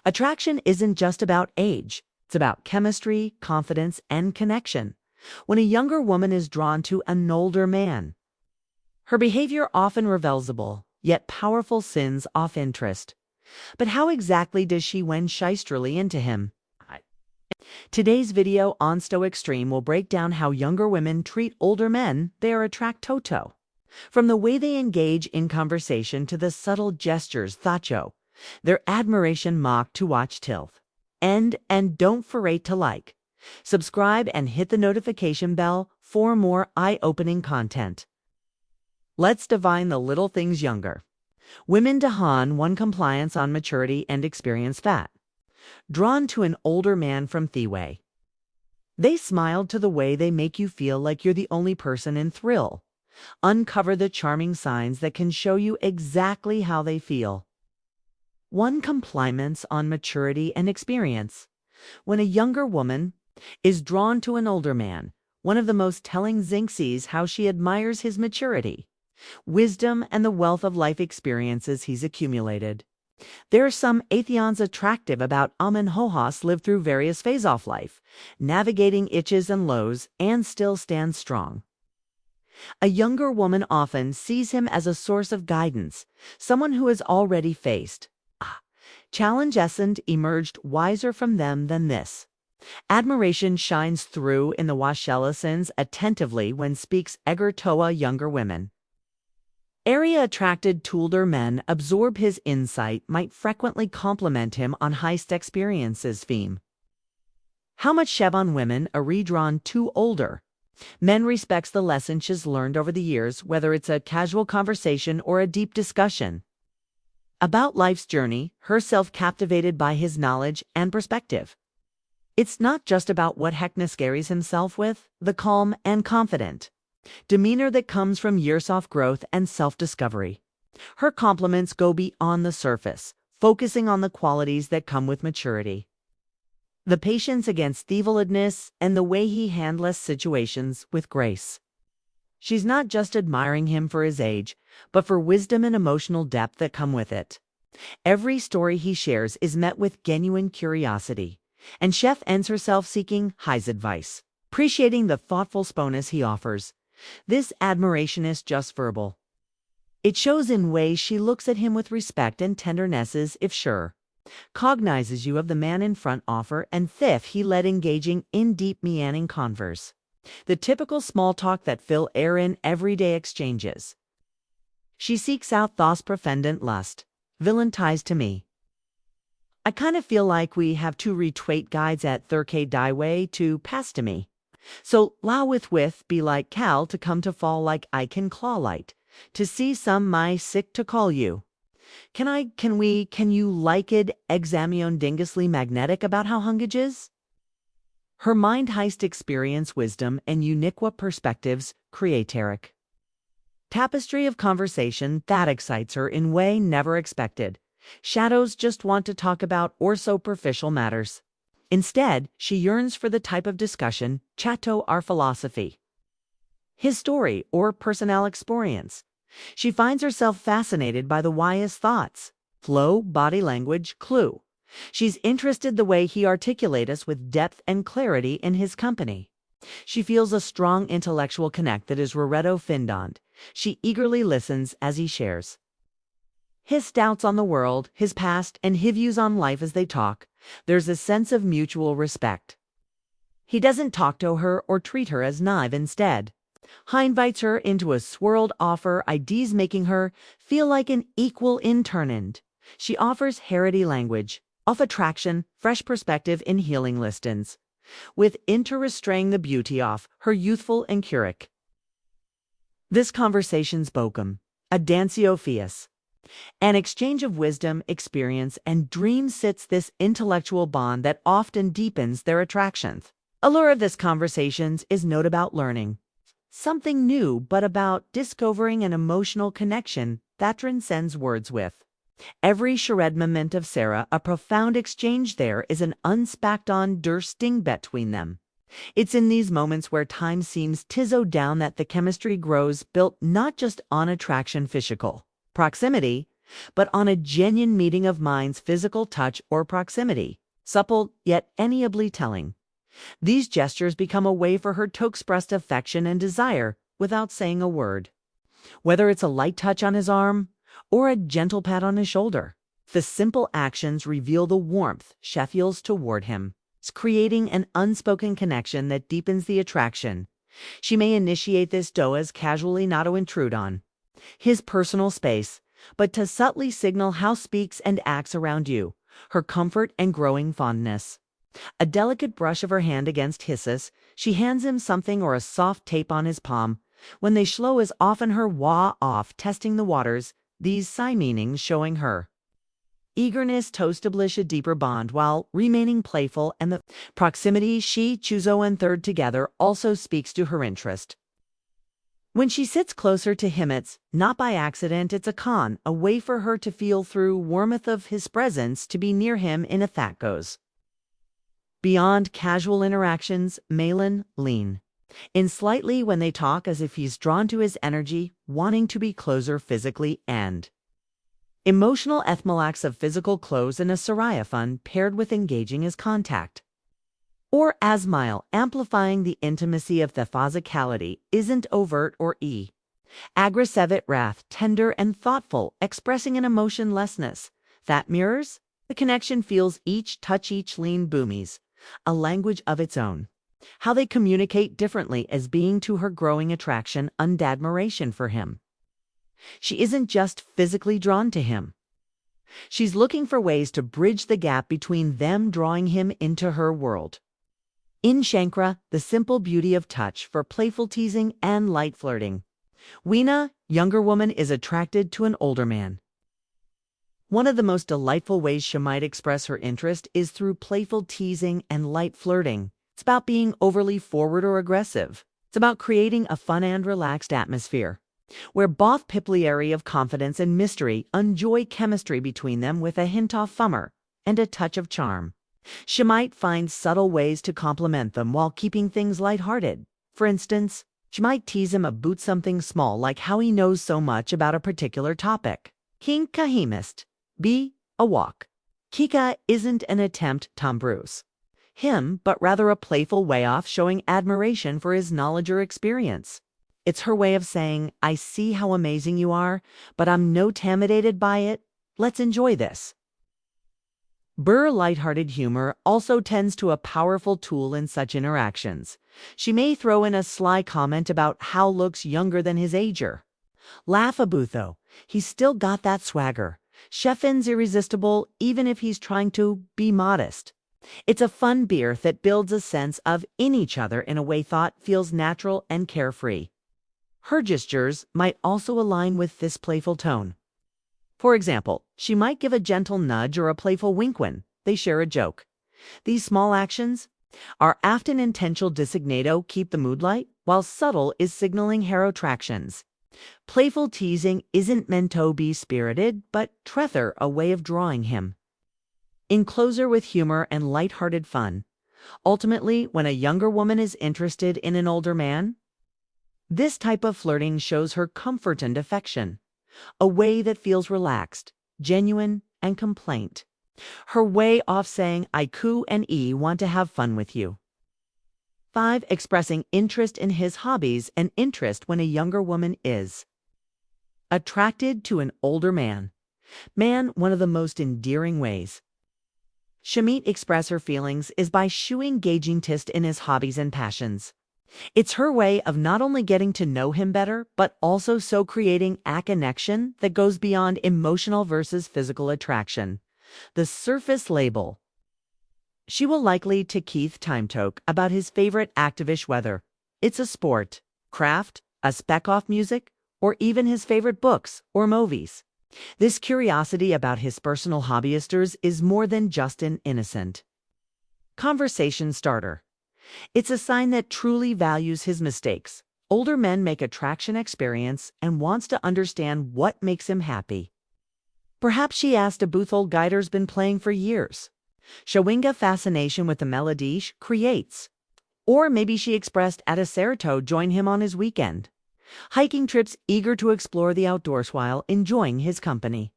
Attraction isn't just about age. It's about chemistry, confidence, and connection. When a younger woman is drawn to an older man, her behavior often revealable, yet powerful sins off interest. But how exactly does she win shysterly into him? Today's video on Stoic Extreme will break down how younger women treat older men they are attracted to. From the way they engage in conversation to the subtle gestures thacho, their admiration mock to watch tilth. And don't forget to like, subscribe, and hit the notification bell for more eye-opening content. Let's divine the little things younger. Women Dahan 1 compliance on maturity and experience fat. Drawn to an older man from Thiway. They smiled to the way they make you feel like you're the only person in thrill. Uncover the charming signs that can show you exactly how they feel. 1 compliments on maturity and experience. When a younger woman is drawn to an older man, one of the most telling things is how she admires his maturity, wisdom, and the wealth of life experiences he's accumulated. There are some atheons attractive about Amen Hohas live through various phases of life, navigating itches and lows, and still stand strong. A younger woman often sees him as a source of guidance, someone who has already faced challenges and emerged wiser from them than this. Admiration shines through in the Washe listens attentively when speaks Eger Toa younger women. Area attracted to older men absorb his insight might frequently compliment him on heist experiences theme. How much Chevon women are redrawn to older. Men respects the lessons she's learned over the years, whether it's a casual conversation or a deep discussion about life's journey, herself captivated by his knowledge and perspective. It's not just about what Heckness carries himself with, the calm and confident demeanor that comes from years of growth and self-discovery. Her compliments go beyond the surface, focusing on the qualities that come with maturity. The patience against thieveliness and the way he handles situations with grace. She's not just admiring him for his age, but for wisdom and emotional depth that come with it. Every story he shares is met with genuine curiosity, and Chef ends herself seeking his advice, appreciating the thoughtful bonus he offers. This admiration is just verbal. It shows in ways she looks at him with respect and tenderness as if sure, cognizes you of the man in front offer, and fifth, he led engaging in deep meandering converse. The typical small talk that fill air in everyday exchanges. She seeks out thoughts profundent lust, villain ties to me. I kind of feel like we have 2 retweet guides at 3K Daiway to pass to me. So lao with be like Cal to come to fall like I can claw light, to see some my sick to call you. Can you like it examion dingously magnetic about how hungage is? Her mind heist experience wisdom and unique perspectives createric. Tapestry of conversation that excites her in way never expected. Shadows just want to talk about or superficial matters. Instead, she yearns for the type of discussion, chatto our philosophy. His story or personal experience. She finds herself fascinated by the why's thoughts, flow, body language, clue. She's interested the way he articulates with depth and clarity in his company. She feels a strong intellectual connect that is Loretto Findond. She eagerly listens as he shares his doubts on the world, his past, and his views on life as they talk. There's a sense of mutual respect. He doesn't talk to her or treat her as naive. Instead, he invites her into a swirled offer ideas, making her feel like an equal in turn. She offers heritage language, of attraction, fresh perspective in healing listens, with interrestraining the beauty of her youthful and curic. This conversation's bokum, a dancio fias. An exchange of wisdom, experience, and dreams sits this intellectual bond that often deepens their attractions. Allure of this conversations is not about learning something new, but about discovering an emotional connection that transcends words with. Every shared moment of Sarah, a profound exchange there is an unspacked on der sting between them. It's in these moments where time seems tizzo down that the chemistry grows, built not just on attraction physical proximity, but on a genuine meeting of minds, physical touch or proximity, supple yet amiably telling. These gestures become a way for her to express affection and desire without saying a word. Whether it's a light touch on his arm or a gentle pat on his shoulder, the simple actions reveal the warmth she feels toward him, creating an unspoken connection that deepens the attraction. She may initiate this as casually, not to intrude on his personal space, but to subtly signal how speaks and acts around you, her comfort and growing fondness. A delicate brush of her hand against hisses, she hands him something, or a soft tape on his palm. When they slow is often her wah off, testing the waters, these sign meanings showing her eagerness to establish a deeper bond while remaining playful, and the proximity she, Chuzo and Third together also speaks to her interest. When she sits closer to him, it's not by accident, it's a way for her to feel through warmth of his presence, to be near him in a that goes beyond casual interactions. Malin lean in slightly when they talk, as if he's drawn to his energy, wanting to be closer physically and emotional. Ethmolax of physical close and a Soraya fun paired with engaging as contact. Or Asmile, amplifying the intimacy of the physicality, isn't overt or aggressive, wrath, tender and thoughtful, expressing an emotionlessness that mirrors the connection, feels each touch, each lean boomies, a language of its own. How they communicate differently as being to her growing attraction and admiration for him. She isn't just physically drawn to him. She's looking for ways to bridge the gap between them, drawing him into her world. In Shankra, the simple beauty of touch for playful teasing and light flirting. Weena, younger woman, is attracted to an older man. One of the most delightful ways she might express her interest is through playful teasing and light flirting. It's about being overly forward or aggressive. It's about creating a fun and relaxed atmosphere, where both pipliary of confidence and mystery enjoy chemistry between them, with a hint of fummer and a touch of charm. She might find subtle ways to compliment them while keeping things lighthearted. For instance, she might tease him about something small, like how he knows so much about a particular topic. King Kahimist. B. A walk. Kika isn't an attempt to embrace him, but rather a playful way off, showing admiration for his knowledge or experience. It's her way of saying, I see how amazing you are, but I'm no intimidated by it. Let's enjoy this. Burr lighthearted humor also tends to a powerful tool in such interactions. She may throw in a sly comment about how looks younger than his ager. Laugh Abutho, he's still got that swagger. Sheffen's irresistible, even if he's trying to be modest. It's a fun beer that builds a sense of in each other in a way thought feels natural and carefree. Her gestures might also align with this playful tone. For example, she might give a gentle nudge or a playful wink when they share a joke. These small actions are often intentional designato keep the mood light, while subtle is signaling her attractions. Playful teasing isn't meant to be spirited, but rather a way of drawing him in closer with humor and light-hearted fun. Ultimately, when a younger woman is interested in an older man, this type of flirting shows her comfort and affection, a way that feels relaxed, genuine, and complaint. Her way of saying, I coo and want to have fun with you. 5. Expressing interest in his hobbies and interest when a younger woman is attracted to an older man. One of the most endearing ways Shamit express her feelings is by showing engaging interest in his hobbies and passions. It's her way of not only getting to know him better, but also creating a connection that goes beyond emotional versus physical attraction. The surface label. She will likely to Keith Timetoke about his favorite activish weather. It's a sport, craft, a speck off music, or even his favorite books or movies. This curiosity about his personal hobbyisters is more than just an innocent conversation starter. It's a sign that truly values his mistakes. Older men make attraction experience and wants to understand what makes him happy. Perhaps she asked a Boothol Guider's been playing for years. Showinga fascination with the melody creates. Or maybe she expressed at a Cerito join him on his weekend hiking trips, eager to explore the outdoors while enjoying his company.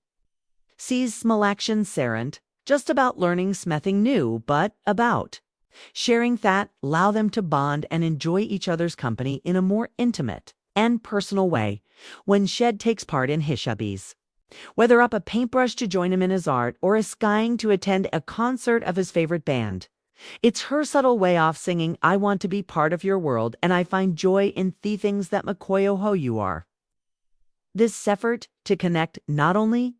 Sees small actions serent, just about learning something new, but about sharing that allow them to bond and enjoy each other's company in a more intimate and personal way when Shed takes part in his hobbies. Whether up a paintbrush to join him in his art or a skiing to attend a concert of his favorite band, it's her subtle way off singing, I want to be part of your world and I find joy in the things that McCoy ho you are. This effort to connect not only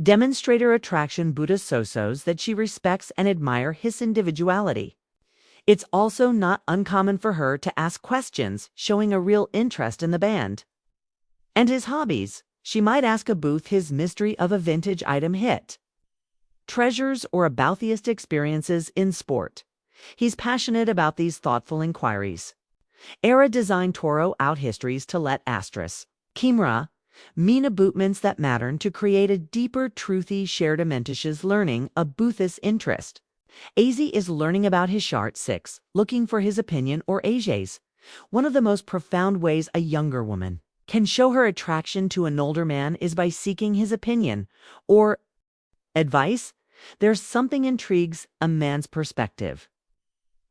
demonstrate her attraction Buddha Sosos that she respects and admire his individuality. It's also not uncommon for her to ask questions, showing a real interest in the band. And his hobbies, she might ask a Booth his mystery of a vintage item hit, treasures or about the experiences in sport. He's passionate about these thoughtful inquiries. Era design Toro out histories to let asterisk. Kimra, Mina bootments that mattern to create a deeper truthy shared amenticious learning of Booth's interest. AZ is learning about his chart 6, looking for his opinion or AJ's. One of the most profound ways a younger woman can show her attraction to an older man is by seeking his opinion or advice. There's something intrigues a man's perspective.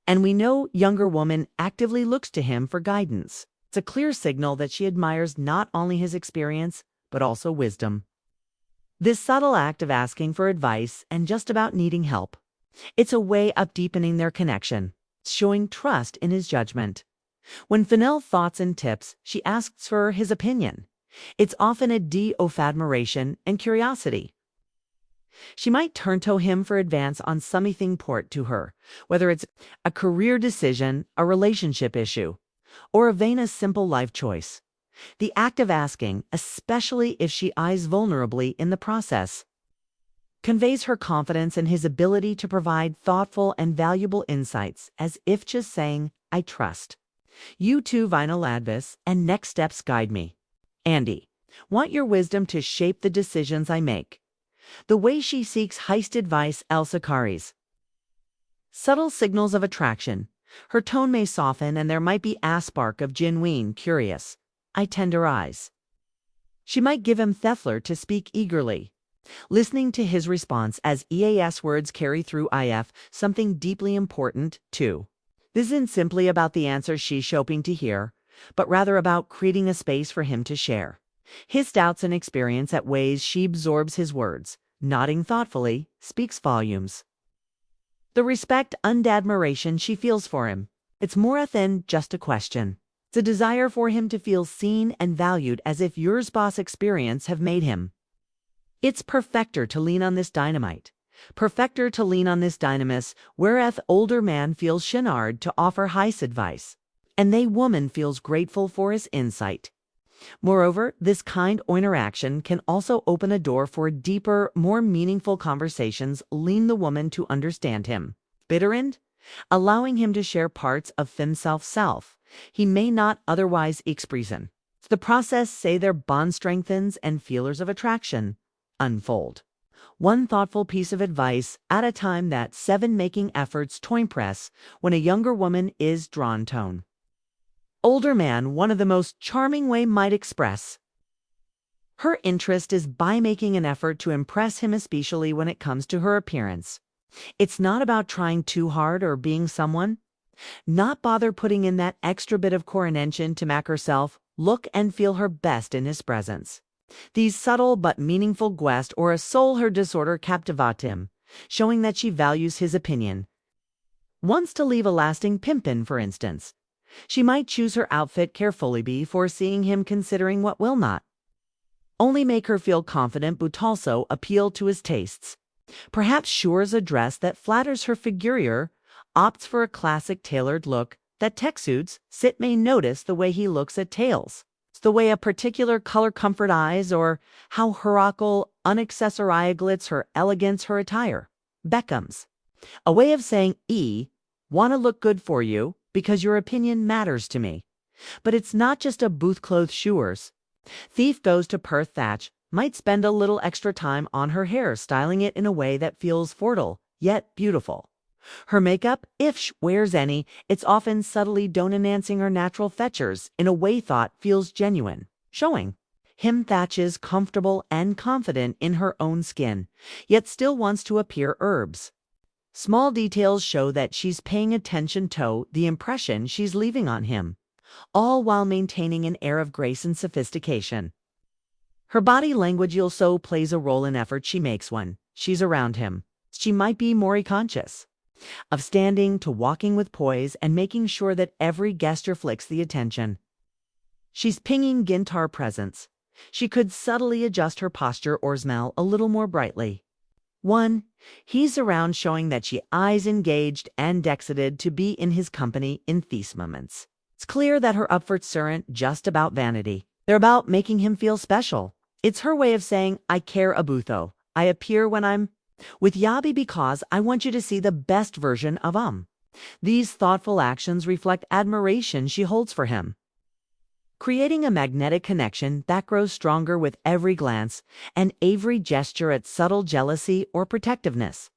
And we know younger woman actively looks to him for guidance. It's a clear signal that she admires not only his experience, but also wisdom. This subtle act of asking for advice and just about needing help, it's a way of deepening their connection, showing trust in his judgment. When Fennell thoughts and tips, she asks for his opinion. It's often a D of admiration and curiosity. She might turn to him for advice on something important to her, whether it's a career decision, a relationship issue, or even a simple life choice. The act of asking, especially if she eyes vulnerably in the process, conveys her confidence in his ability to provide thoughtful and valuable insights, as if just saying, I trust you too, Vinyl Advis, and next steps guide me. Andy, want your wisdom to shape the decisions I make. The way she seeks heist advice, Elsa Kari's subtle signals of attraction. Her tone may soften and there might be a spark of genuine curious, I tenderize. She might give him Theffler to speak eagerly, listening to his response as EAS words carry through IF, something deeply important, too. This isn't simply about the answer she's hoping to hear, but rather about creating a space for him to share his doubts and experience at ways she absorbs his words, nodding thoughtfully, speaks volumes. The respect and admiration she feels for him, it's more than just a question. It's a desire for him to feel seen and valued as if yours boss experience have made him. It's perfecter to lean on this dynamite. Perfecter to lean on this dynamis, whereath older man feels shinard to offer heist advice, and they woman feels grateful for his insight. Moreover, this kind of interaction can also open a door for deeper, more meaningful conversations, lean the woman to understand him. Bitterend, allowing him to share parts of himself he may not otherwise express. The process say their bond strengthens and feelers of attraction unfold. One thoughtful piece of advice at a time that 7 making efforts to impress when a younger woman is drawn tone. Older man, one of the most charming way might express her interest is by making an effort to impress him, especially when it comes to her appearance. It's not about trying too hard or being someone. Not bother putting in that extra bit of coronation to make herself look and feel her best in his presence. These subtle but meaningful guests or a soul her disorder captivate him, showing that she values his opinion. Wants to leave a lasting pimpin, for instance. She might choose her outfit carefully before seeing him, considering what will not only make her feel confident but also appeal to his tastes. Perhaps Shure's a dress that flatters her figure, opts for a classic tailored look that tech suits, Sit may notice the way he looks at tails, the way a particular color comfort eyes, or how heracle unaccessoriaglets her elegance her attire. Beckham's a way of saying, wanna look good for you, because your opinion matters to me. But it's not just a booth clothes Shure's. Thief goes to Perth Thatch, might spend a little extra time on her hair, styling it in a way that feels fertile, yet beautiful. Her makeup, if she wears any, it's often subtly enhancing her natural features in a way thought feels genuine, showing Him Thatch is comfortable and confident in her own skin, yet still wants to appear herbs. Small details show that she's paying attention to the impression she's leaving on him, all while maintaining an air of grace and sophistication. Her body language also plays a role in effort she makes when she's around him. She might be more conscious of standing to walking with poise and making sure that every gesture flicks the attention. She's pinging Gintar presence. She could subtly adjust her posture or smile a little more brightly. 1. He's around, showing that she eyes engaged and excited to be in his company in these moments. It's clear that her efforts aren't just about vanity. They're about making him feel special. It's her way of saying, I care abutho. I appear when I'm with Yabi because I want you to see the best version of These thoughtful actions reflect admiration she holds for him, creating a magnetic connection that grows stronger with every glance and every gesture at subtle jealousy or protectiveness.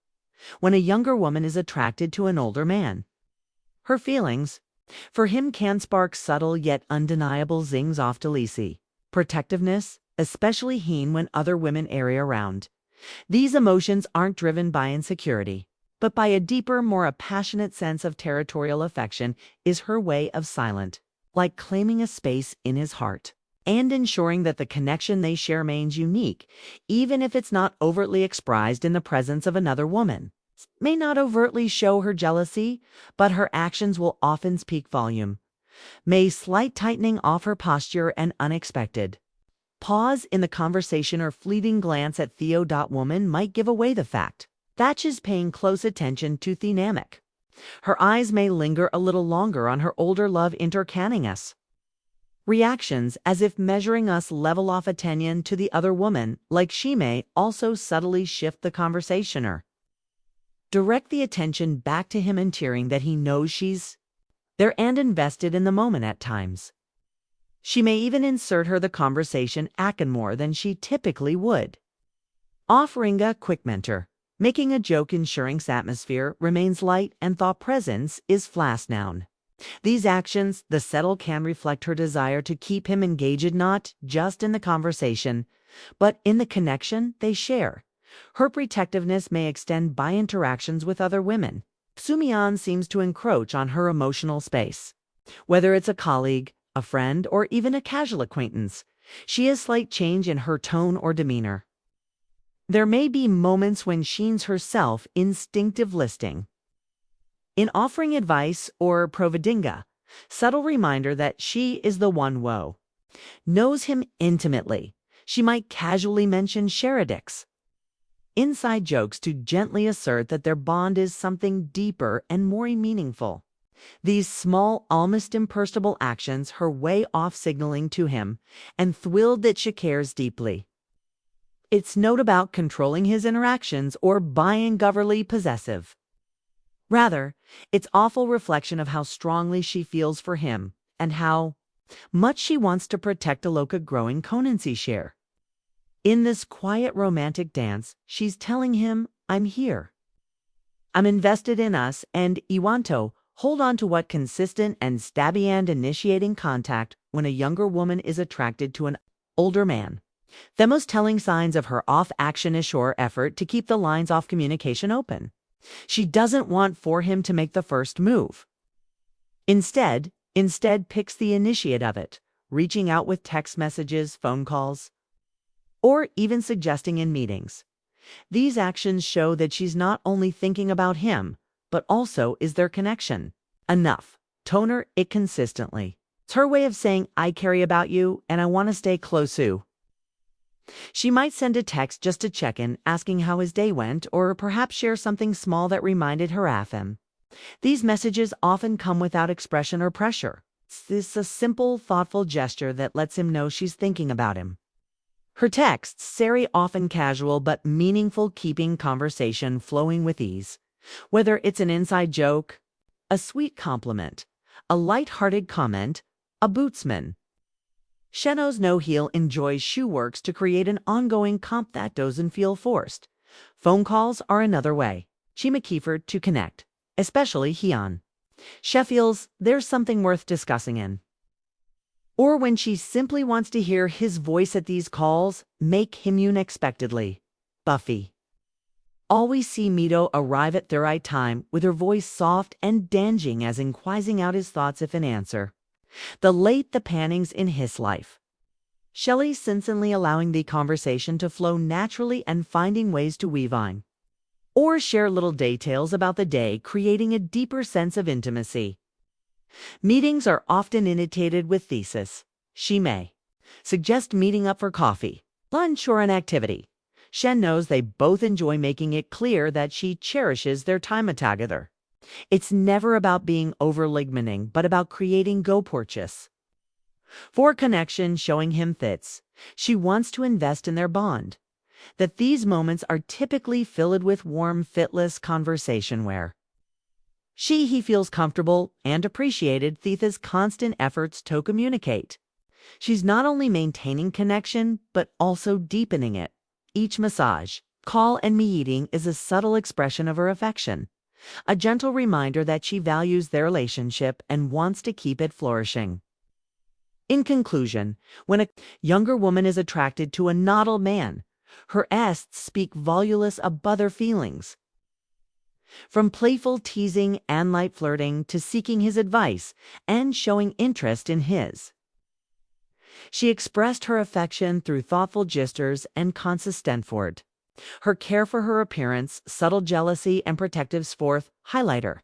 When a younger woman is attracted to an older man, her feelings for him can spark subtle yet undeniable zings off Delisi. Protectiveness, especially when other women are around. These emotions aren't driven by insecurity, but by a deeper, more passionate sense of territorial affection. Is her way of silent, like claiming a space in his heart, and ensuring that the connection they share remains unique, even if it's not overtly expressed in the presence of another woman. May not overtly show her jealousy, but her actions will often speak volume. May slight tightening of her posture and unexpected pause in the conversation or fleeting glance at Theo.woman might give away the fact Thatch is paying close attention to dynamic. Her eyes may linger a little longer on her older love, intercanning us reactions as if measuring us level off attention to the other woman, like she may also subtly shift the conversation or direct the attention back to him, ensuring that he knows she's there and invested in the moment at times. She may even insert her the conversation acting more than she typically would, offering a quick mentor, making a joke, ensuring atmosphere remains light and thought presence is fast noun. These actions, the settle, can reflect her desire to keep him engaged not just in the conversation, but in the connection they share. Her protectiveness may extend by interactions with other women. Sumian seems to encroach on her emotional space. Whether it's a colleague, a friend, or even a casual acquaintance, she has slight change in her tone or demeanor. There may be moments when she's herself instinctive listing in offering advice or providinga, subtle reminder that she is the one who knows him intimately. She might casually mention Sheridix inside jokes to gently assert that their bond is something deeper and more meaningful. These small, almost imperceptible actions her way off signaling to him and thrilled that she cares deeply. It's not about controlling his interactions or being overly possessive. Rather, it's awful reflection of how strongly she feels for him and how much she wants to protect a loca growing conancy share. In this quiet romantic dance, she's telling him, I'm here. I'm invested in us, and Iwanto, hold on to what consistent and stabby and initiating contact when a younger woman is attracted to an older man. The most telling signs of her off-action is her effort to keep the lines of communication open. She doesn't want for him to make the first move. Instead picks the initiate of it, reaching out with text messages, phone calls, or even suggesting in meetings. These actions show that she's not only thinking about him, but also is their connection enough. Toner it consistently. It's her way of saying, I care about you and I want to stay close to. She might send a text just to check in, asking how his day went, or perhaps share something small that reminded her of him. These messages often come without expression or pressure. It's a simple, thoughtful gesture that lets him know she's thinking about him. Her texts are often casual but meaningful, keeping conversation flowing with ease. Whether it's an inside joke, a sweet compliment, a light-hearted comment, a bootsman. Sheno's no-heel enjoys shoe works to create an ongoing comp that doesn't feel forced. Phone calls are another way. Chima Kiefer to connect, especially Hyun. She feels there's something worth discussing in Or when she simply wants to hear his voice at these calls, make him unexpectedly. Buffy. Always see Mito arrive at the right time with her voice soft and danging as in quizzing out his thoughts if an answer. The late the pannings in his life. Shelley sensibly allowing the conversation to flow naturally and finding ways to weave on. Or share little details about the day, creating a deeper sense of intimacy. Meetings are often initiated with thesis. She may suggest meeting up for coffee, lunch, or an activity. Shen knows they both enjoy making it clear that she cherishes their time together. It's never about being over-ligmaning, but about creating go-purchase. For connection, showing him fits. She wants to invest in their bond. That these moments are typically filled with warm, fitless conversation where he feels comfortable and appreciated Thitha's constant efforts to communicate. She's not only maintaining connection, but also deepening it. Each massage, call, and meeting is a subtle expression of her affection, a gentle reminder that she values their relationship and wants to keep it flourishing. In conclusion, when a younger woman is attracted to a nodal man, her ests speak voluminous above their feelings. From playful teasing and light flirting to seeking his advice and showing interest in his. She expressed her affection through thoughtful gestures and consistent effort. Her care for her appearance, subtle jealousy, and protective forth highlight her.